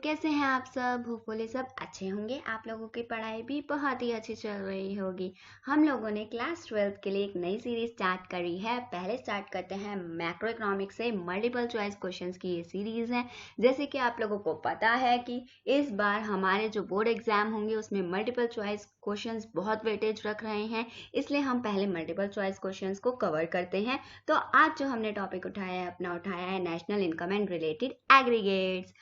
कैसे हैं आप सब। होपफुली सब अच्छे होंगे। आप लोगों की पढ़ाई भी बहुत ही अच्छी चल रही होगी। हम लोगों ने क्लास 12 के लिए एक नई सीरीज स्टार्ट करी है। पहले स्टार्ट करते हैं मैक्रो इकोनॉमिक्स से। मल्टीपल चॉइस क्वेश्चंस की ये सीरीज है। जैसे कि आप लोगों को पता है कि इस बार हमारे जो बोर्ड एग्जाम होंगे उसमें मल्टीपल चॉइस क्वेश्चंस बहुत वेटेज रख रहे हैं, इसलिए हम पहले मल्टीपल चॉइस क्वेश्चंस को कवर करते हैं। तो आज जो हमने टॉपिक उठाया है national income and related aggregates.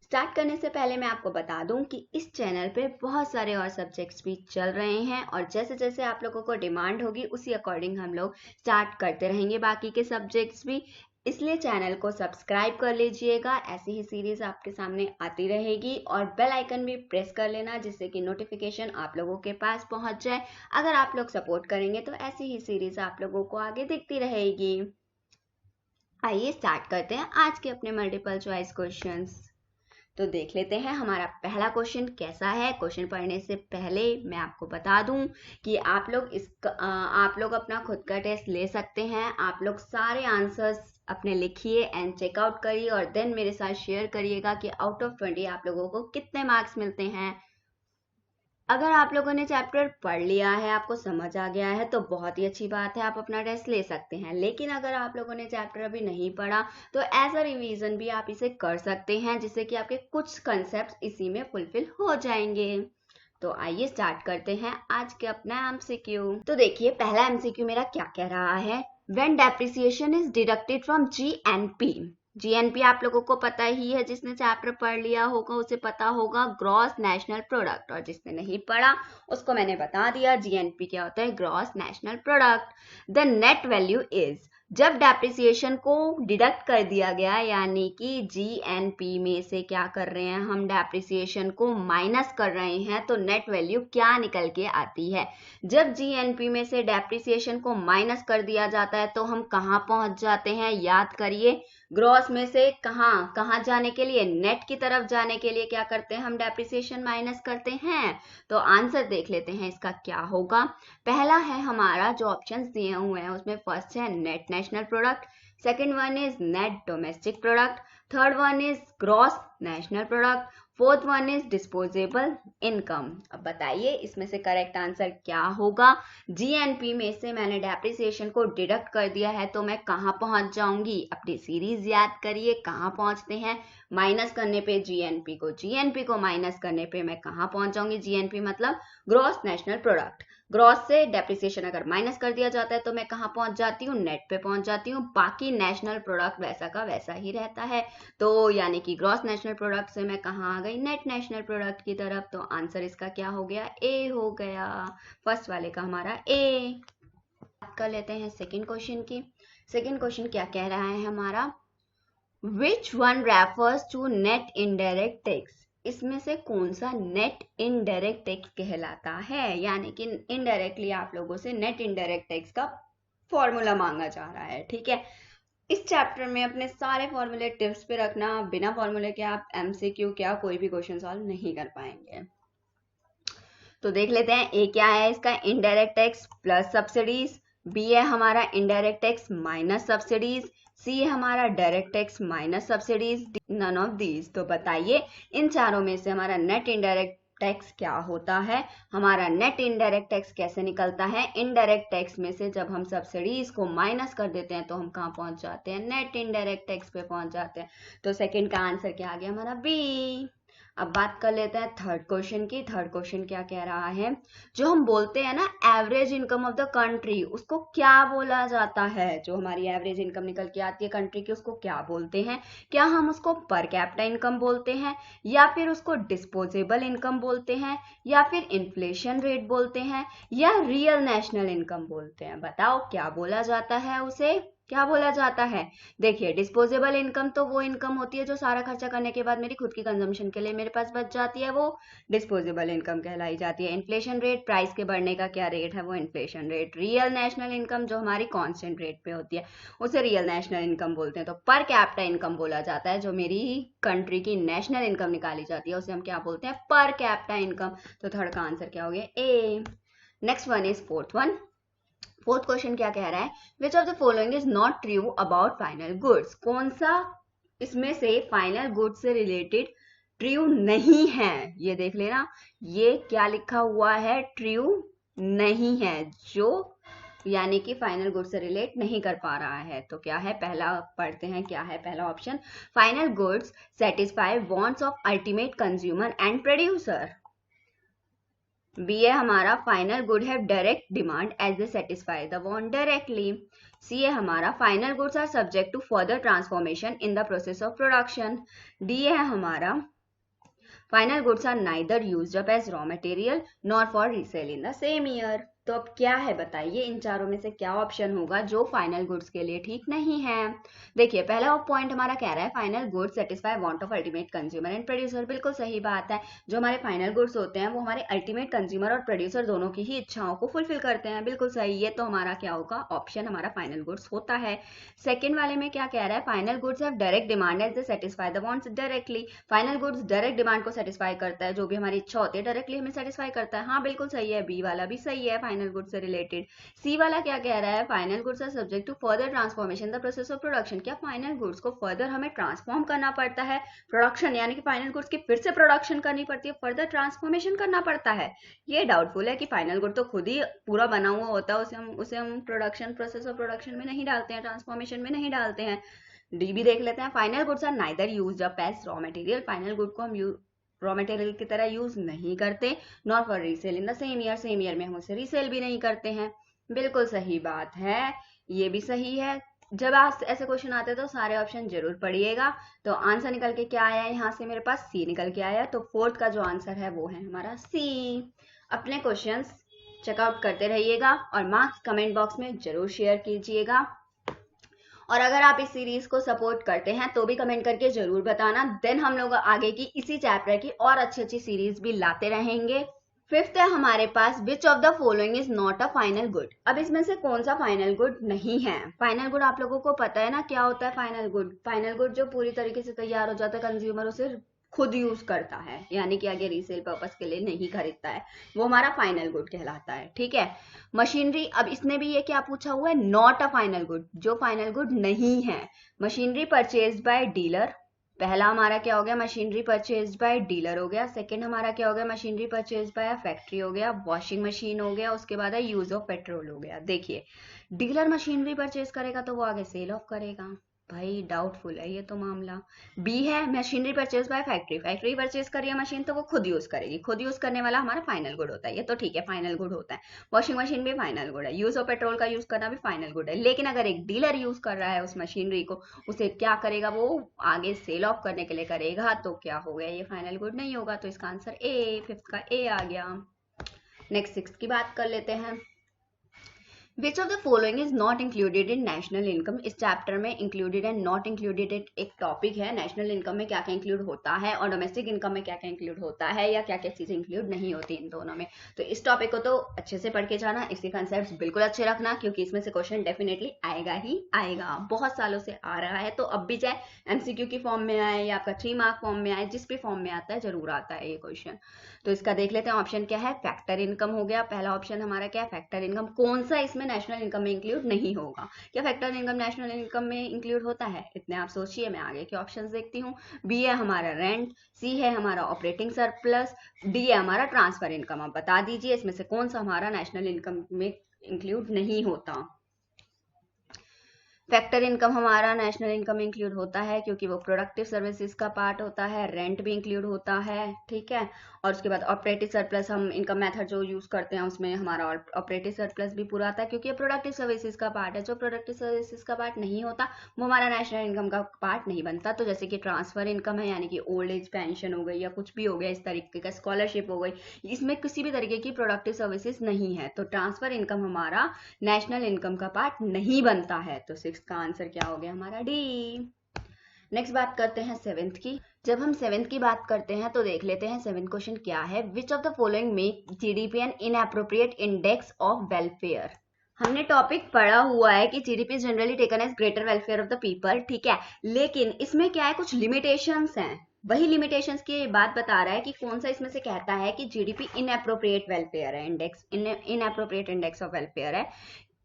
Start करने से पहले मैं आपको बता दूं कि इस चैनल पे बहुत सारे और सब्जेक्ट्स भी चल रहे हैं और जैसे जैसे आप लोगों को डिमांड होगी उसी अकॉर्डिंग हम लोग स्टार्ट करते रहेंगे बाकी के सब्जेक्ट्स भी। इसलिए चैनल को सब्सक्राइब कर लीजिएगा। ऐसी ही सीरीज आपके सामने आती रहेगी और बेल आइकन भी प्रेस कर लेना जिससे कि नोटिफिकेशन आप लोगों के पास पहुंच जाए। अगर आप लोग सपोर्ट करेंगे तो ऐसी ही सीरीज आप लोगों को आगे दिखती रहेगी। आइए स्टार्ट करते हैं आज के अपने मल्टीपल चॉइस क्वेश्चंस। तो देख लेते हैं हमारा पहला क्वेश्चन कैसा है। क्वेश्चन पढ़ने से पहले मैं आपको बता दूं कि आप लोग अपना खुद का टेस्ट ले सकते हैं। आप लोग सारे आंसर्स अपने लिखिए एंड चेकआउट करिए और देन मेरे साथ शेयर करिएगा कि आउट ऑफ 20 आप लोगों को कितने मार्क्स मिलते हैं। अगर आप लोगों ने चैप्टर पढ़ लिया है, आपको समझ आ गया है तो बहुत ही अच्छी बात है, आप अपना टेस्ट ले सकते हैं। लेकिन अगर आप लोगों ने चैप्टर अभी नहीं पढ़ा तो एज अ रिवीजन भी आप इसे कर सकते हैं जिससे कि आपके कुछ कंसेप्ट इसी में फुलफिल हो जाएंगे। तो आइए स्टार्ट करते हैं आज के अपना एमसीक्यू। तो देखिए पहला एमसीक्यू मेरा क्या कह रहा है। When depreciation is deducted from GNP. GNP आप लोगों को पता ही है, जिसने चैप्टर पढ़ लिया होगा उसे पता होगा, ग्रॉस नेशनल प्रोडक्ट। और जिसने नहीं पढ़ा उसको मैंने बता दिया जीएनपी क्या होता है, gross national product. The net value is, जब डेप्रिसिएशन को डिडक्ट कर दिया गया यानी कि जीएनपी में से क्या कर रहे हैं हम, डेप्रिसिएशन को माइनस कर रहे हैं, तो नेट वैल्यू क्या निकल के आती है। जब जीएनपी में से डेप्रिसिएशन को माइनस कर दिया जाता है तो हम कहाँ पहुंच जाते हैं, याद करिए। ग्रॉस में से कहाँ जाने के लिए, नेट की तरफ जाने के लिए क्या करते हैं हम, डेप्रिसिएशन माइनस करते हैं। तो आंसर देख लेते हैं इसका क्या होगा। पहला है हमारा जो ऑप्शंस दिए हुए हैं उसमें फर्स्ट है net national product, second one is net domestic product, third one is gross national product, fourth one is disposable income. अब बताइए इसमें से करेक्ट आंसर क्या होगा। जीएनपी में से मैंने डेप्रिसिएशन को डिडक्ट कर दिया है तो मैं कहाँ पहुंच जाऊंगी, अपनी सीरीज याद करिए कहाँ पहुंचते हैं, माइनस करने पे जीएनपी को माइनस करने पे मैं कहाँ पहुंच जाऊंगी, जीएनपी मतलब ग्रॉस नेशनल प्रोडक्ट। ग्रॉस से डेप्रिसिएशन अगर माइनस कर दिया जाता है तो मैं कहाँ पहुंच जाती हूँ, नेट पे पहुंच जाती हूँ। बाकी नेशनल प्रोडक्ट वैसा का वैसा ही रहता है। तो यानी कि ग्रॉस नेशनल प्रोडक्ट से मैं कहाँ आ गई, नेट नेशनल प्रोडक्ट की तरफ। तो आंसर इसका क्या हो गया, ए हो गया। फर्स्ट वाले का हमारा ए। बात कर लेते हैं सेकंड क्वेश्चन की। सेकंड क्वेश्चन क्या कह रहा है हमारा, which one refers to net indirect tax. इसमें से कौन सा नेट इनडायरेक्ट टैक्स कहलाता है, यानी कि इनडायरेक्टली आप लोगों से नेट इनडायरेक्ट टैक्स का फॉर्मूला मांगा जा रहा है। ठीक है, इस चैप्टर में अपने सारे फॉर्मूले टिप्स पे रखना, बिना फॉर्मूले के आप एमसीक्यू क्या कोई भी क्वेश्चन सॉल्व नहीं कर पाएंगे। तो देख लेते हैं ए क्या है इसका, indirect tax plus subsidies, B है हमारा indirect tax minus subsidies, C है हमारा direct tax minus subsidies, none of these. तो बताइए इन चारों में से हमारा नेट इनडायरेक्ट टैक्स क्या होता है। हमारा नेट इनडायरेक्ट टैक्स कैसे निकलता है, इनडायरेक्ट टैक्स में से जब हम सब्सिडीज को माइनस कर देते हैं तो हम कहाँ पहुंच जाते हैं, नेट इनडायरेक्ट टैक्स पे पहुंच जाते हैं। तो सेकंड का आंसर क्या आ गया हमारा, बी। अब बात कर लेते हैं थर्ड क्वेश्चन की। थर्ड क्वेश्चन क्या कह रहा है, जो हम बोलते हैं ना average income of the country, उसको क्या बोला जाता है। जो हमारी एवरेज इनकम निकल के आती है कंट्री की उसको क्या बोलते हैं, क्या हम उसको पर कैपिटा इनकम बोलते हैं, या फिर उसको डिस्पोजेबल इनकम बोलते हैं, या फिर इन्फ्लेशन रेट बोलते हैं, या रियल नेशनल इनकम बोलते हैं। बताओ क्या बोला जाता है उसे, क्या बोला जाता है। देखिए डिस्पोजेबल इनकम तो वो इनकम होती है जो सारा खर्चा करने के बाद मेरी खुद की कंजम्पशन के लिए मेरे पास बच जाती है, वो डिस्पोजेबल इनकम कहलाई जाती है। इन्फ्लेशन रेट, प्राइस के बढ़ने का क्या रेट है, वो inflation rate. Real national income जो हमारी कांस्टेंट रेट पे होती है उसे रियल नेशनल इनकम बोलते हैं। तो पर कैपिटा इनकम बोला जाता है, जो मेरी कंट्री की नेशनल इनकम निकाली जाती है उसे हम क्या बोलते हैं, पर कैपिटा इनकम। तो थर्ड का आंसर क्या हो गया, A. Next one is fourth one. Fourth question क्या कह रहा है, which of the following is not true about final goods. कौन सा इसमें से फाइनल गुड्स से रिलेटेड ट्रू नहीं है, ये देख लेना, ये क्या लिखा हुआ है, ट्रू नहीं है, जो यानी कि फाइनल गुड से रिलेट नहीं कर पा रहा है। तो क्या है, पहला पढ़ते हैं क्या है पहला option, final goods satisfy wants of ultimate consumer and producer. B है हमारा, final good have direct demand as they satisfy the want directly. C है हमारा, final goods are subject to further transformation in the process of production. D है हमारा, final goods are neither used up as raw material nor for resale in the same year. तो अब क्या है बताइए, इन चारों में से क्या ऑप्शन होगा जो फाइनल गुड्स के लिए ठीक नहीं है। देखिए पहला पॉइंट हमारा कह रहा है final goods satisfy want of ultimate consumer and producer. बिल्कुल सही बात है, जो हमारे फाइनल गुड्स होते हैं वो हमारे अल्टीमेट कंज्यूमर और प्रोड्यूसर दोनों की ही इच्छाओं को फुलफिल करते हैं। बिल्कुल सही, ये तो हमारा क्या होगा, ऑप्शन हमारा फाइनल गुड्स होता है। सेकेंड वाले में क्या कह रहा है, final goods have direct demand as they satisfy the wants directly. Final goods direct demand को सेटिस्फाई करता है, जो भी हमारी इच्छा होती है डायरेक्टली हमें सेटिस्फाई करता है। हाँ बिल्कुल सही है, बी वाला भी सही है, फाइनल गुड्स से रिलेटेड। सी वाला क्या कह रहा है, final goods are subject to further transformation the process of production. क्या फाइनल गुड्स को फर्दर हमें ट्रांसफॉर्म करना पड़ता है, प्रोडक्शन यानी कि फाइनल गुड्स की फिर से प्रोडक्शन करनी पड़ती है, फर्दर ट्रांसफॉर्मेशन करना पड़ता है। ये डाउटफुल है कि फाइनल गुड तो खुद ही पूरा बना हुआ होता है, उसे हम प्रोडक्शन प्रोसेस ऑफ प्रोडक्शन में नहीं डालते हैं, ट्रांसफॉर्मेशन में नहीं डालते हैं। डी भी देख लेते हैं, final goods are neither used up as raw material. Final good को हम रॉ मटेरियल की तरह यूज नहीं करते, not for resale in the same year, same year में हम उसे रीसेल भी नहीं करते हैं। बिल्कुल सही बात है, ये भी सही है। जब आप ऐसे क्वेश्चन आते हैं तो सारे ऑप्शन जरूर पढ़िएगा। तो आंसर निकल के क्या आया, यहाँ से मेरे पास सी निकल के आया, तो फोर्थ का जो आंसर है वो है हमारा सी। अपने क्वेश्चंस चेकआउट करते रहिएगा और मार्क्स कमेंट बॉक्स में जरूर शेयर कीजिएगा। और अगर आप इस सीरीज को सपोर्ट करते हैं तो भी कमेंट करके जरूर बताना, देन हम लोग आगे की इसी चैप्टर की और अच्छी अच्छी सीरीज भी लाते रहेंगे। फिफ्थ है हमारे पास, which of the following is not a final good. अब इसमें से कौन सा फाइनल गुड नहीं है। फाइनल गुड आप लोगों को पता है ना क्या होता है फाइनल गुड। फाइनल गुड जो पूरी तरीके से तैयार हो जाता है, कंज्यूमर उसे खुद यूज करता है, यानी कि आगे रीसेल पर्पस के लिए नहीं खरीदता है, वो हमारा फाइनल गुड कहलाता है। ठीक है, मशीनरी, अब इसने भी ये क्या पूछा हुआ है, नॉट अ फाइनल गुड, जो फाइनल गुड नहीं है। मशीनरी परचेज बाय डीलर, पहला हमारा क्या हो गया, मशीनरी परचेज बाय डीलर हो गया। सेकंड हमारा क्या हो गया, मशीनरी परचेज बाय फैक्ट्री हो गया, वॉशिंग मशीन हो गया, उसके बाद है यूज ऑफ पेट्रोल हो गया। देखिए डीलर मशीनरी परचेज करेगा तो वो आगे सेल ऑफ करेगा, भाई डाउटफुल है ये तो मामला। बी है machinery purchase by factory, factory purchase करिए मशीन तो वो खुद यूज करेगी, खुद यूज करने वाला हमारा फाइनल गुड होता है, ये तो ठीक है फाइनल गुड होता है। वॉशिंग मशीन भी फाइनल गुड है, यूज ऑफ पेट्रोल का यूज करना भी फाइनल गुड है। लेकिन अगर एक डीलर यूज कर रहा है उस मशीनरी को, उसे क्या करेगा, वो आगे सेल ऑफ करने के लिए करेगा, तो क्या हो गया, ये फाइनल गुड नहीं होगा। तो इसका आंसर ए, फिफ्थ का ए आ गया। नेक्स्ट सिक्स की बात कर लेते हैं। Which of the following is not included in national income? इस चैप्टर में included and not included एक टॉपिक है, नेशनल इनकम में क्या क्या इंक्लूड होता है और डोमेस्टिक इनकम में क्या क्या इंक्लूड होता है, या क्या क्या चीजें इंक्लूड नहीं होती इन दोनों में। तो इस टॉपिक को तो अच्छे से पढ़ के जाना, इसके कंसेप्ट बिल्कुल अच्छे रखना, क्योंकि इसमें से क्वेश्चन डेफिनेटली आएगा ही आएगा, बहुत सालों से आ रहा है। तो अब भी चाहे एमसीक्यू की फॉर्म में आए या आपका 3 मार्क फॉर्म में आए, जिस भी फॉर्म में आता है जरूर आता है ये क्वेश्चन। तो इसका देख लेते हैं, ऑप्शन क्या है, फैक्टर इनकम हो गया पहला ऑप्शन हमारा, क्या है फैक्टर इनकम। कौन सा इसमें नेशनल इनकम में इंक्लूड नहीं होगा, क्या फैक्टर इनकम नेशनल इनकम में इंक्लूड होता है, इतने आप सोचिए, मैं आगे के ऑप्शंस देखती हूँ। बी है हमारा रेंट, सी है हमारा ऑपरेटिंग सरप्लस, डी है हमारा ट्रांसफर इनकम। आप बता दीजिए इसमें से कौन सा हमारा नेशनल इनकम में इंक्लूड नहीं होता। फैक्टर इनकम हमारा नेशनल इनकम में इंक्लूड होता है, क्योंकि वो प्रोडक्टिव सर्विसेज का पार्ट होता है, रेंट भी इंक्लूड होता है। ठीक है, और उसके बाद ऑपरेटिव सरप्लस, हम इनकम मेथड जो यूज करते हैं उसमें हमारा ऑपरेटिव सरप्लस भी पूरा आता है, क्योंकि ये प्रोडक्टिव सर्विसेज का पार्ट है। जो प्रोडक्टिव सर्विसेज का पार्ट नहीं होता वो हमारा नेशनल इनकम का पार्ट नहीं बनता। तो जैसे कि ट्रांसफर इनकम है, यानी कि ओल्ड एज पेंशन हो गई या कुछ भी हो गया इस तरीके का, स्कॉलरशिप हो गई, इसमें किसी भी तरीके की प्रोडक्टिव सर्विसेज नहीं है, तो ट्रांसफर इनकम हमारा नेशनल इनकम का पार्ट नहीं बनता है। तो सिक्स का आंसर क्या हो गया हमारा, डी। नेक्स्ट बात करते हैं सेवेंथ की। जब हम सेवेंथ की बात करते हैं तो देख लेते हैं सेवेंथ क्वेश्चन क्या है, which of the following make GDP an inappropriate index of welfare. हमने टॉपिक पढ़ा हुआ है कि GDP generally taken as greater welfare of the people, ठीक है, लेकिन इसमें क्या है, कुछ लिमिटेशंस हैं। वही लिमिटेशंस की बात बता रहा है कि कौन सा इसमें से कहता है कि जीडीपी इनएप्रोप्रिएट वेलफेयर है, index inappropriate index of welfare है।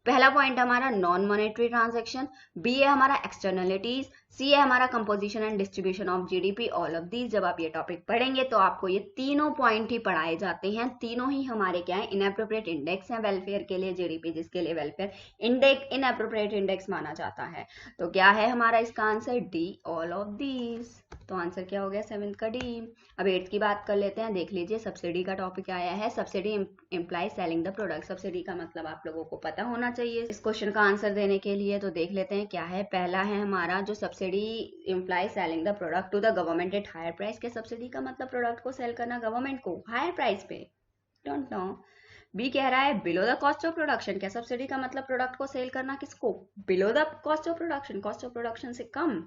पहला पॉइंट हमारा नॉन मॉनेटरी ट्रांजैक्शन, बी है हमारा एक्सटर्नलिटीज, सी है हमारा composition and distribution of GDP. All of these जब आप ये टॉपिक पढ़ेंगे तो आपको ये तीनों पॉइंट ही पढ़ाए जाते हैं। तीनों ही हमारे क्या है, इनएप्रोप्रिएट इंडेक्स है वेलफेयर के लिए, जीडीपी जिसके लिए वेलफेयर इंडेक्स इनएप्रोप्रिएट इंडेक्स माना जाता है। तो क्या है हमारा इसका answer, D all of these. तो आंसर क्या हो गया 7th का डी। अब 8th की बात कर लेते हैं। देख लीजिए सब्सिडी का टॉपिक आया है। Subsidy imply selling the product. Subsidy का मतलब आप लोगों को पता होना चाहिए इस क्वेश्चन का आंसर देने के लिए। तो देख लेते हैं क्या है। पहला है हमारा जो subsidy imply selling the product to the government at higher price. के सब्सिडी का मतलब प्रोडक्ट को सेल करना गवर्नमेंट को हायर प्राइस पे। Don't know. बी कह रहा है below the cost of production. क्या सब्सिडी का मतलब प्रोडक्ट को सेल करना किसको, below the cost of production, cost of production से कम।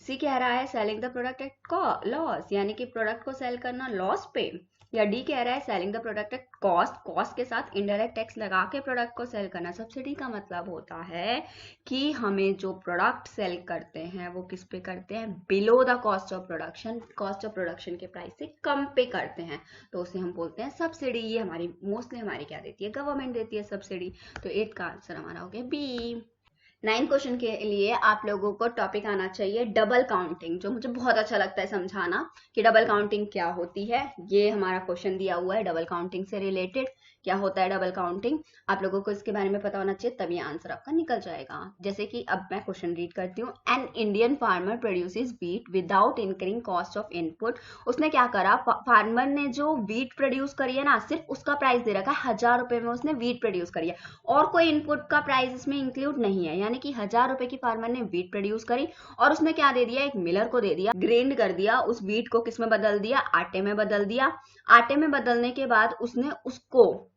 सी कह रहा है selling the product at loss, यानी कि प्रोडक्ट को सेल करना लॉस पे। या डी कह रहा है selling the product at cost, cost के साथ इनडायरेक्ट टैक्स लगा के प्रोडक्ट को सेल करना। सब्सिडी का मतलब होता है कि हमें जो प्रोडक्ट सेल करते हैं वो किस पे करते हैं, below the cost of production, cost of production के प्राइस से कम पे करते हैं, तो उसे हम बोलते हैं सब्सिडी। ये हमारी मोस्टली हमारी क्या देती है, गवर्नमेंट देती है सब्सिडी। तो 8 का आंसर हमारा हो गया बी। 9 क्वेश्चन के लिए आप लोगों को टॉपिक आना चाहिए डबल काउंटिंग, जो मुझे बहुत अच्छा लगता है समझाना कि डबल काउंटिंग क्या होती है। ये हमारा क्वेश्चन दिया हुआ है डबल काउंटिंग से रिलेटेड। क्या होता है डबल काउंटिंग, आप लोगों को इसके बारे में पता होना चाहिए, तभी आंसर आपका निकल जाएगा। जैसे कि अब मैं क्वेश्चन रीड करती हूँ। An Indian farmer produces wheat without increasing cost of input. उसने क्या करा, फार्मर ने जो व्हीट प्रोड्यूस करी है ना, सिर्फ उसका प्राइस दे रखा है 1000 रुपए में उसने व्हीट प्रोड्यूस करी है, और कोई इनपुट का प्राइस इसमें इंक्लूड नहीं है। यानी कि 1000 रुपए की फार्मर ने व्हीट प्रोड्यूस करी और उसने क्या दे दिया, एक मिलर को दे दिया, ग्राइंड कर दिया, उस व्हीट को किसमें बदल दिया, आटे में बदल दिया। आटे में बदलने के बाद उसने उसको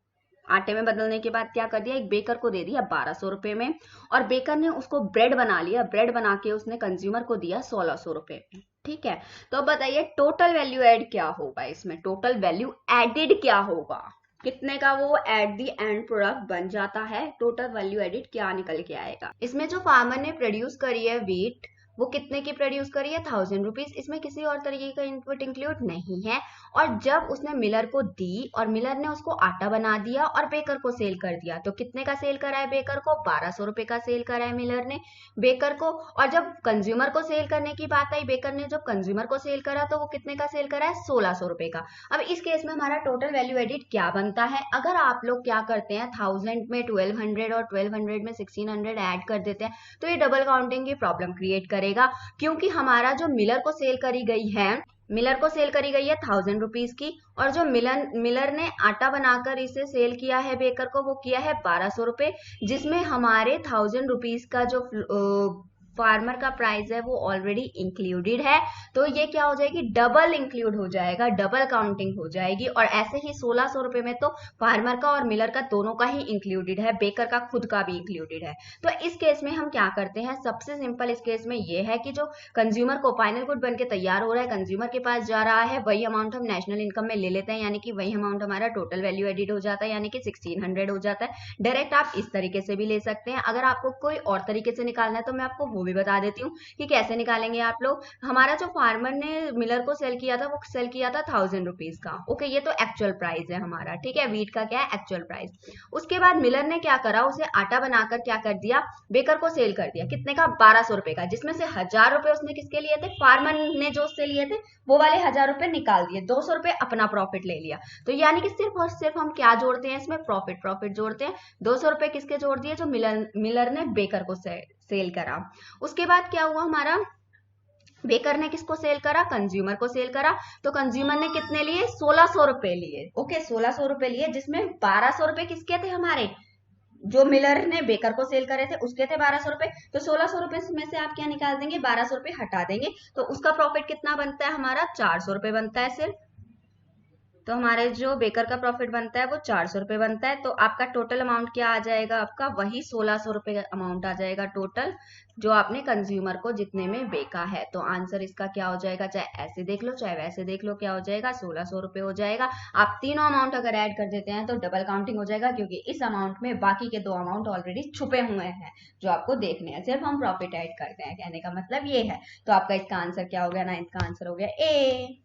आटे में बदलने के बाद क्या कर दिया, एक बेकर को दे दिया 1200 रुपए में, और बेकर ने उसको ब्रेड बना लिया, ब्रेड बना के उसने कंज्यूमर को दिया 1600 रुपए में। ठीक है, तो अब बताइए टोटल वैल्यू एड क्या होगा इसमें, टोटल वैल्यू एडेड क्या होगा, कितने का वो एट दी एंड प्रोडक्ट बन जाता है, टोटल वैल्यू एडिड क्या निकल के आएगा। इसमें जो फार्मर ने प्रोड्यूस करी है व्हीट, वो कितने की प्रोड्यूस करी है, 1000 रुपीज। इसमें किसी और तरीके का इनपुट इंक्लूड नहीं है। और जब उसने मिलर को दी और मिलर ने उसको आटा बना दिया और बेकर को सेल कर दिया, तो कितने का सेल करा है बेकर को, 1200 रुपए का सेल करा है मिलर ने बेकर को। और जब कंज्यूमर को सेल करने की बात आई, बेकर ने जब कंज्यूमर को सेल करा तो वो कितने का सेल करा है, 1600 रुपए का। अब इस केस में हमारा टोटल वैल्यू एडिट क्या बनता है, अगर आप लोग क्या करते हैं 1000 में 1200 और 1200 में 1600 ऐड कर देते हैं, तो ये डबल काउंटिंग की प्रॉब्लम क्रिएट करेगा। क्योंकि हमारा जो मिलर को सेल करी गई है, मिलर को सेल करी गई है 1000 रुपीज की, और जो मिलर ने आटा बनाकर इसे सेल किया है बेकर को, वो किया है 1200 रुपए, जिसमें हमारे 1000 रुपीज का जो फार्मर का प्राइस है वो ऑलरेडी इंक्लूडेड है। तो ये क्या हो जाएगी, डबल इंक्लूड हो जाएगा, डबल काउंटिंग हो जाएगी। और ऐसे ही 1600 रुपए में तो फार्मर का और मिलर का दोनों का ही इंक्लूडेड है, बेकर का खुद का भी इंक्लूडेड है। तो इस केस में हम क्या करते हैं, सबसे सिंपल इस केस में ये है कि जो कंज्यूमर को फाइनल गुड बन के तैयार हो रहा है, कंज्यूमर के पास जा रहा है, वही अमाउंट हम नेशनल इनकम में ले लेते हैं, यानी कि वही अमाउंट हमारा टोटल वैल्यू एडिट हो जाता है, यानी कि 1600 हो जाता है। डायरेक्ट आप इस तरीके से भी ले सकते हैं। अगर आपको कोई और तरीके से निकालना है तो मैं आपको वो भी बता देती हूँ कि कैसे निकालेंगे आप लोग। हमारा जो फार्मर ने मिलर को सेल किया था, वो सेल किया था 1000 रुपीज का। ओके, ये तो एक्चुअल प्राइस है हमारा, ठीक है, व्हीट का क्या है, एक्चुअल प्राइस। उसके बाद मिलर ने क्या करा, उसे आटा बनाकर क्या कर दिया, बेकर को सेल कर दिया, कितने का, 1200 रुपए का, जिसमें से 1000 रुपए उसने किसके लिए थे, फार्मर ने जो उससे लिए थे वो वाले 1000 रुपए निकाल दिए, 200 रुपए अपना प्रॉफिट ले लिया। तो यानी कि सिर्फ और सिर्फ हम क्या जोड़ते हैं इसमें, प्रॉफिट जोड़ते हैं। 200 रुपए किसके जोड़ दिए, जो मिलर ने बेकर को सेल करा। उसके बाद क्या हुआ, हमारा बेकर ने किसको सेल करा, कंज्यूमर को सेल करा। तो कंज्यूमर ने कितने लिए, 1600 रुपए लिए। ओके, 1600 रुपए लिए, जिसमें 1200 रुपए किसके थे, हमारे जो मिलर ने बेकर को सेल करे थे उसके थे 1200 रुपए। तो 1600 रुपए में से आप क्या निकाल देंगे, 1200 रुपए हटा देंगे, तो उसका प्रॉफिट कितना बनता है हमारा, 400 रुपए बनता है सिर्फ। तो हमारे जो बेकर का प्रॉफिट बनता है वो 400 रुपए बनता है। तो आपका टोटल अमाउंट क्या आ जाएगा, आपका वही 1600 रुपए अमाउंट आ जाएगा टोटल, जो आपने कंज्यूमर को जितने में बेका है। तो आंसर इसका क्या हो जाएगा, चाहे ऐसे देख लो चाहे वैसे देख लो, क्या हो जाएगा, 1600 रुपए हो जाएगा। आप तीनों अमाउंट अगर ऐड कर देते हैं तो डबल काउंटिंग हो जाएगा, क्योंकि इस अमाउंट में बाकी के 2 अमाउंट ऑलरेडी छुपे हुए हैं जो आपको देखने हैं, सिर्फ हम प्रॉफिट ऐड करते हैं, कहने का मतलब ये है। तो आपका इसका आंसर क्या हो गया, 9th का आंसर हो गया ए।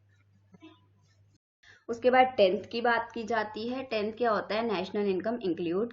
उसके बाद 10th की बात की जाती है। 10th क्या होता है, नेशनल इनकम इंक्लूड।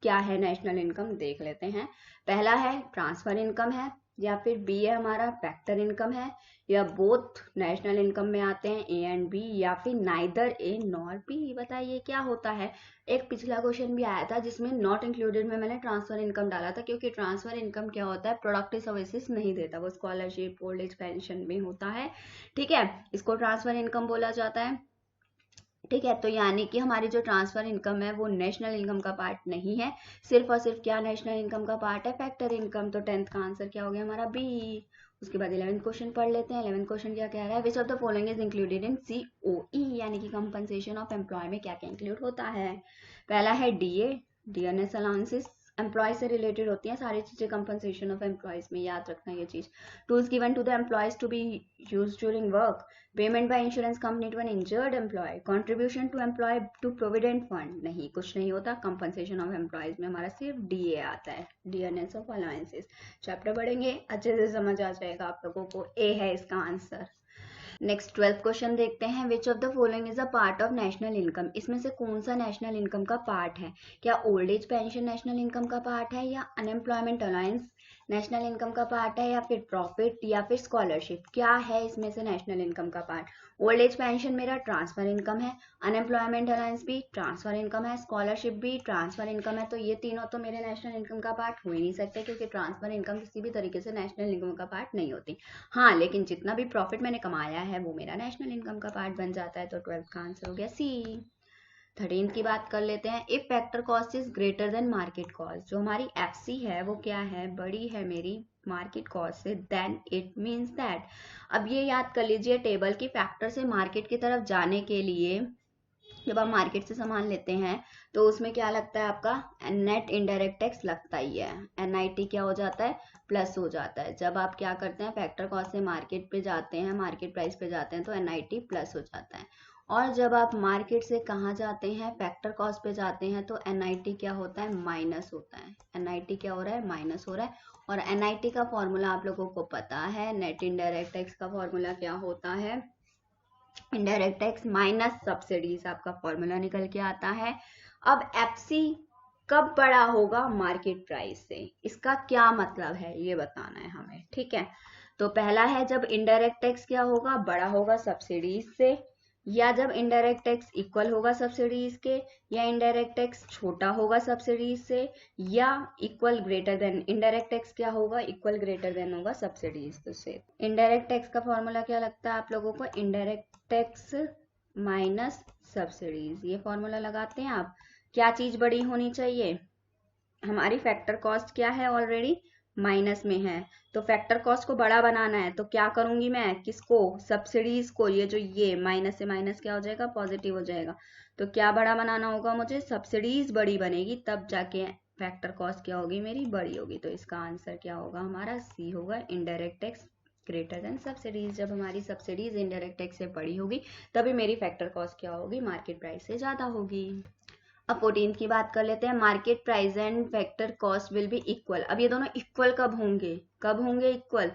क्या है नेशनल इनकम, देख लेते हैं। पहला है ट्रांसफर इनकम है, या फिर बी है हमारा फैक्टर इनकम है, या बोथ नेशनल इनकम में आते हैं ए एंड बी, या फिर नाइदर ए नॉर बी। बताइए क्या होता है। एक पिछला क्वेश्चन भी आया था जिसमें नॉट इंक्लूडेड में मैंने ट्रांसफर इनकम डाला था, क्योंकि ट्रांसफर इनकम क्या होता है, प्रोडक्टिव सर्विसेज नहीं देता, वो स्कॉलरशिप ओल्ड एज पेंशन में होता है। ठीक है, इसको ट्रांसफर इनकम बोला जाता है। ठीक है, तो यानी कि हमारी जो ट्रांसफर इनकम है वो नेशनल इनकम का पार्ट नहीं है, सिर्फ और सिर्फ क्या नेशनल इनकम का पार्ट है, फैक्टर इनकम। तो 10th का आंसर क्या हो गया हमारा बी। उसके बाद 11th क्वेश्चन पढ़ लेते हैं। 11th क्वेश्चन क्या कह रहा है, which of the following is included in COE, यानी कि कंपनसेशन ऑफ एम्प्लॉय में क्या क्या इंक्लूड होता है। पहला है DA, डियरनेस अलाउंसेस, एम्प्लॉय से रिलेटेड होती हैं सारी चीजें कंपनसेशन ऑफ एम्प्लॉयज में, याद रखना ये चीज। Tools given to the employees to be use during work, payment by insurance company to an injured employee, contribution to employee to provident fund, नहीं कुछ नहीं होता। कंपनसेशन ऑफ एम्प्लॉयज में हमारा सिर्फ DA आता है, डियरनेस ऑफ अलाउंसेस। चैप्टर पढ़ेंगे अच्छे से समझ आ जाएगा आप लोगों को, ए है इसका आंसर। नेक्स्ट 12th क्वेश्चन देखते हैं, विच of the following is a part of national income, इसमें से कौन सा नेशनल इनकम का पार्ट है। क्या old age pension national income का पार्ट है, या अनएम्प्लॉयमेंट अलाउंस नेशनल इनकम का पार्ट है, या फिर प्रॉफिट, या फिर स्कॉलरशिप, क्या है इसमें से नेशनल इनकम का पार्ट। ओल्ड एज पेंशन मेरा ट्रांसफर इनकम है, अनएम्प्लॉयमेंट अलाउंस भी ट्रांसफर इनकम है, स्कॉलरशिप भी ट्रांसफर इनकम है, तो ये तीनों तो मेरे नेशनल इनकम का पार्ट हो ही नहीं सकते, क्योंकि ट्रांसफर इनकम किसी भी तरीके से नेशनल इनकम का पार्ट नहीं होती। हाँ, लेकिन जितना भी प्रॉफिट मैंने कमाया है वो मेरा नेशनल इनकम का पार्ट बन जाता है, तो 12th का आंसर हो गया सी। 13th की बात कर लेते हैं, if factor cost is greater than market cost, जो हमारी FC है वो क्या है, बड़ी है मेरी मार्केट कॉस्ट से, देन इट मीन्स दैट। अब ये याद कर लीजिए टेबल की, फैक्टर से मार्केट की तरफ जाने के लिए जब आप मार्केट से सामान लेते हैं तो उसमें क्या लगता है आपका, नेट इनडायरेक्ट टैक्स लगता ही है, NIT क्या हो जाता है, प्लस हो जाता है। जब आप क्या करते हैं, फैक्टर कॉस्ट से मार्केट पे जाते हैं, मार्केट प्राइस पे जाते हैं, तो NIT प्लस हो जाता है। और जब आप मार्केट से कहाँ जाते हैं, फैक्टर कॉस्ट पे जाते हैं, तो NIT क्या होता है, माइनस होता है। NIT क्या हो रहा है, माइनस हो रहा है। और NIT का फॉर्मूला आप लोगों को पता है, नेट इनडायरेक्ट टैक्स का फॉर्मूला क्या होता है, इनडायरेक्ट टैक्स माइनस सब्सिडीज, आपका फॉर्मूला निकल के आता है। अब FC कब बड़ा होगा मार्केट प्राइस से, इसका क्या मतलब है ये बताना है हमें। ठीक है, तो पहला है जब इनडायरेक्ट टैक्स क्या होगा, बड़ा होगा सब्सिडीज से, या जब इनडायरेक्ट टैक्स इक्वल होगा सब्सिडीज के, या इनडायरेक्ट टैक्स छोटा होगा सब्सिडीज से, या equal greater than. Indirect tax क्या होगा, इक्वल ग्रेटर देन होगा सब्सिडीज से। इनडायरेक्ट टैक्स का फॉर्मूला क्या लगता है आप लोगों को, इनडायरेक्ट टैक्स माइनस सब्सिडीज, ये फॉर्मूला लगाते हैं आप। क्या चीज बड़ी होनी चाहिए, हमारी फैक्टर कॉस्ट क्या है, ऑलरेडी माइनस में है, तो फैक्टर कॉस्ट को बड़ा बनाना है, तो क्या करूंगी मैं, किसको, सब्सिडीज को। ये जो ये माइनस से माइनस क्या हो जाएगा, पॉजिटिव हो जाएगा। तो क्या बड़ा बनाना होगा मुझे, सब्सिडीज बड़ी बनेगी, तब जाके फैक्टर कॉस्ट क्या होगी मेरी, बड़ी होगी। तो इसका आंसर क्या होगा हमारा, C होगा, indirect tax greater than subsidies. जब हमारी सब्सिडीज इनडायरेक्ट टैक्स से बड़ी होगी तभी मेरी फैक्टर कॉस्ट क्या होगी, मार्केट प्राइस से ज्यादा होगी। अब 14th की बात कर लेते हैं, market price and factor cost will be equal. अब ये दोनों इक्वल कब होंगे, कब होंगे इक्वल,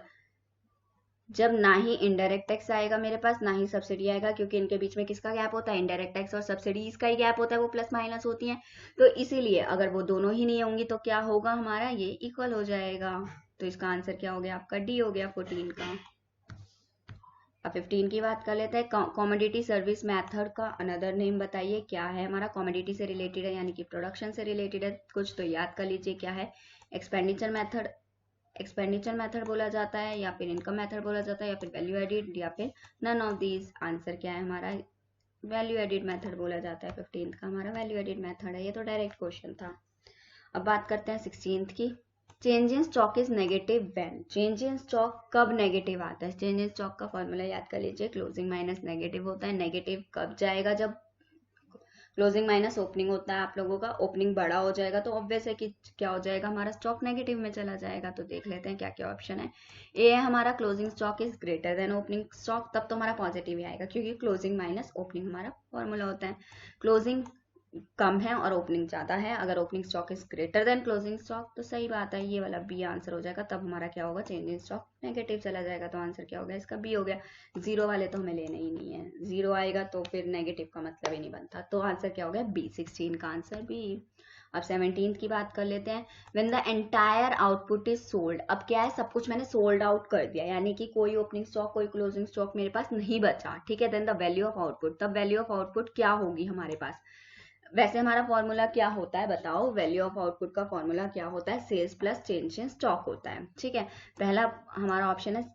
जब ना ही इनडायरेक्ट टैक्स आएगा मेरे पास, ना ही सब्सिडी आएगा, क्योंकि इनके बीच में किसका गैप होता है, इनडायरेक्ट टैक्स और सब्सिडीज का ही गैप होता है, वो प्लस माइनस होती हैं। तो इसीलिए अगर वो दोनों ही नहीं होंगी तो क्या होगा हमारा, ये इक्वल हो जाएगा। तो इसका आंसर क्या हो गया आपका, D हो गया 14 का। अब 15 की बात कर लेते हैं, कॉमोडिटी सर्विस मेथड का अनदर नेम बताइए, क्या है हमारा, कॉमोडिटी से रिलेटेड है यानी कि प्रोडक्शन से रिलेटेड है कुछ, तो याद कर लीजिए क्या है, एक्सपेंडिचर मेथड, एक्सपेंडिचर मेथड बोला जाता है, या फिर इनकम मेथड बोला जाता है, या फिर वैल्यू एडिड, या फिर नन ऑफ दीज। आंसर क्या है हमारा, वैल्यू एडिड मेथड बोला जाता है। 15th का हमारा वैल्यू एडिड मेथड है, ये तो डायरेक्ट क्वेश्चन था। अब बात करते हैं 16th की, change in stock is negative when, change in stock कब नेगेटिव आता है। चेंज इन स्टॉक का फॉर्मूला याद कर लीजिए, क्लोजिंग माइनस नेगेटिव होता है। नेगेटिव कब जाएगा, जब क्लोजिंग माइनस ओपनिंग होता है आप लोगों का, ओपनिंग बड़ा हो जाएगा तो ऑब्वियस है कि क्या हो जाएगा हमारा, स्टॉक नेगेटिव में चला जाएगा। तो देख लेते हैं क्या क्या ऑप्शन है। ए है हमारा, closing stock is greater than opening stock, तब तो हमारा पॉजिटिव ही आएगा, क्योंकि क्लोजिंग माइनस ओपनिंग हमारा फॉर्मूला होता है। क्लोजिंग कम है और ओपनिंग ज़्यादा है। अगर opening stock is greater than closing stock तो सही बात है, ये वाला बी आंसर हो जाएगा। तब हमारा क्या होगा, चेंज इन स्टॉक नेगेटिव चला जाएगा। तो आंसर क्या हो गया इसका, बी हो गया। जीरो वाले तो हमें लेना ही नहीं है, जीरो आएगा तो फिर नेगेटिव का मतलब ही नहीं बनता। तो आंसर क्या हो गया, बी, 16 का आंसर बी। अब 17 की बात कर लेते हैं। When the entire output is sold, अब क्या है, सब कुछ मैंने सोल्ड आउट कर दिया, यानी कि कोई ओपनिंग स्टॉक कोई क्लोजिंग स्टॉक मेरे पास नहीं बचा, ठीक है। Then the value of output, तब वैल्यू ऑफ आउटपुट क्या होगी हमारे पास। वैसे हमारा फॉर्मूला क्या होता है बताओ, वैल्यू ऑफ आउटपुट का फॉर्मूला क्या होता है, sales plus change in stock होता है, ठीक है। पहला हमारा ऑप्शन है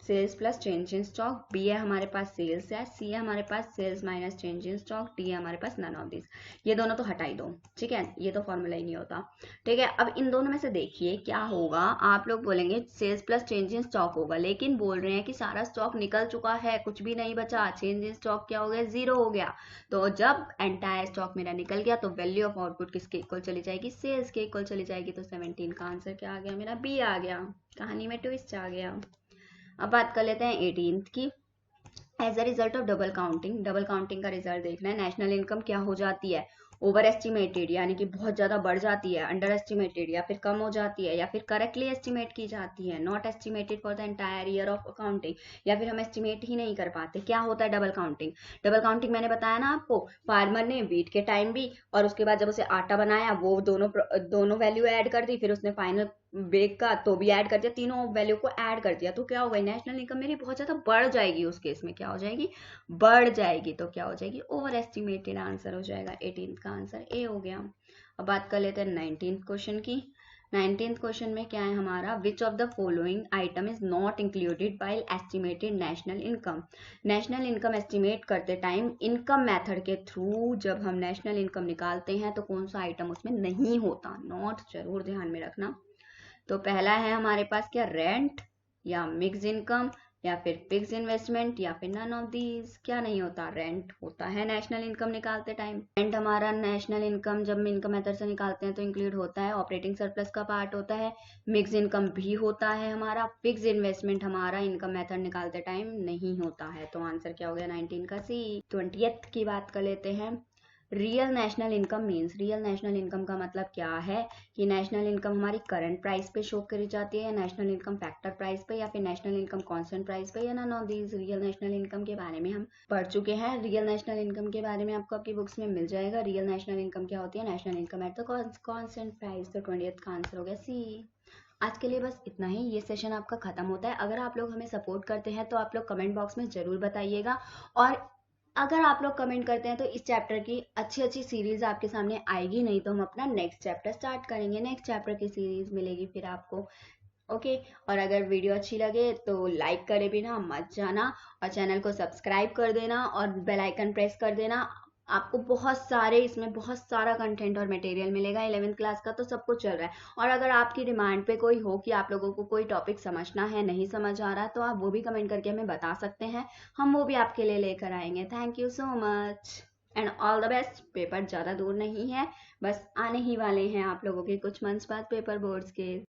sales plus change in stock, B है हमारे पास सेल्स है, सी है हमारे पास sales minus change in stock, D है हमारे पास नन ऑफ दिस। ये दोनों तो हटा ही दो, ठीक है, ये तो फॉर्मूला ही नहीं होता, ठीक है। अब इन दोनों में से देखिए क्या होगा, आप लोग बोलेंगे sales plus change in stock होगा, लेकिन बोल रहे हैं कि सारा स्टॉक निकल चुका है, कुछ भी नहीं बचा, चेंज इन स्टॉक क्या हो गया, जीरो हो गया। तो जब एंटायर स्टॉक मेरा निकल गया तो वैल्यू ऑफ आउटपुट किसके इक्वल चली जाएगी, सेल्स के इक्वल चली जाएगी। तो 17 का आंसर क्या आ गया मेरा, बी आ गया। कहानी में ट्विस्ट आ गया। अब बात कर लेते हैं 18 की। As a result of double counting का रिजल्ट देखना है। नेशनल इनकम क्या हो जाती है, ओवर एस्टिमेटेड यानी कि बहुत ज्यादा बढ़ जाती है, अंडर एस्टिमेटेड या फिर कम हो जाती है, या फिर करेक्टली एस्टिमेट की जाती है, not estimated for the entire year of accounting, या फिर हम एस्टिमेट ही नहीं कर पाते। क्या होता है डबल काउंटिंग, डबल काउंटिंग मैंने बताया ना आपको, फार्मर ने वीट के टाइम भी और उसके बाद जब उसे आटा बनाया वो दोनों वैल्यू ऐड कर दी, फिर उसने फाइनल बेक का तो भी ऐड कर दिया, तीनों वैल्यू को ऐड कर दिया। तो क्या होगा, नेशनल इनकम मेरी बहुत ज्यादा बढ़ जाएगी, उस केस में क्या हो जाएगी, बढ़ जाएगी। तो क्या हो जाएगी, ओवर एस्टिमेटेड आंसर हो जाएगा। 18 का आंसर ए हो गया। अब बात कर लेते हैं 19 क्वेश्चन की। 19th क्वेश्चन में क्या है हमारा, which of the following item is not included by estimated national income. National income estimate करते टाइम इनकम मेथड के थ्रू जब हम नेशनल इनकम निकालते हैं तो कौन सा आइटम उसमें नहीं होता, नॉट जरूर ध्यान में रखना। तो पहला है हमारे पास क्या, रेंट या मिक्स इनकम या फिर फिक्स इन्वेस्टमेंट या फिर नन ऑफ दीज। क्या नहीं होता, रेंट होता है नेशनल इनकम निकालते टाइम। रेंट हमारा नेशनल इनकम जब इनकम मेथड से निकालते हैं तो इंक्लूड होता है, ऑपरेटिंग सरप्लस का पार्ट होता है। मिक्स इनकम भी होता है हमारा। फिक्स इन्वेस्टमेंट हमारा इनकम मेथड निकालते टाइम नहीं होता है। तो आंसर क्या हो गया 19 का सी। 20th की बात कर लेते हैं। Real national income means, real national income का मतलब क्या है कि नेशनल इनकम हमारी करंट प्राइस पे शो करी जाती है, या नेशनल इनकम फैक्टर प्राइस पे, या फिर नेशनल इनकम कांस्टेंट प्राइस पे, या none of these. Real national income के बारे में हम पढ़ चुके हैं। रियल नेशनल इनकम के बारे में आपको आपकी बुक्स में मिल जाएगा। रियल नेशनल इनकम क्या होती है, national income at the constant price. तो 20th का आंसर हो गया सी। आज के लिए बस इतना ही, ये सेशन आपका खत्म होता है। अगर आप लोग हमें सपोर्ट करते हैं तो आप लोग कमेंट बॉक्स में जरूर बताइएगा, और अगर आप लोग कमेंट करते हैं तो इस चैप्टर की अच्छी अच्छी सीरीज आपके सामने आएगी, नहीं तो हम अपना नेक्स्ट चैप्टर स्टार्ट करेंगे, नेक्स्ट चैप्टर की सीरीज मिलेगी फिर आपको। ओके। और अगर वीडियो अच्छी लगे तो लाइक करे बिना मत जाना, और चैनल को सब्सक्राइब कर देना और बेल आइकन प्रेस कर देना। आपको बहुत सारे इसमें बहुत सारा कंटेंट और मटेरियल मिलेगा। 11th क्लास का तो सब कुछ चल रहा है, और अगर आपकी डिमांड पे कोई हो कि आप लोगों को कोई टॉपिक समझना है, नहीं समझ आ रहा, तो आप वो भी कमेंट करके हमें बता सकते हैं, हम वो भी आपके लिए लेकर आएंगे। Thank you so much and all the best. Paper ज़्यादा दूर नहीं है, बस आने ही वाले हैं आप लोगों के कुछ मंथ्स बाद पेपर बोर्ड्स के।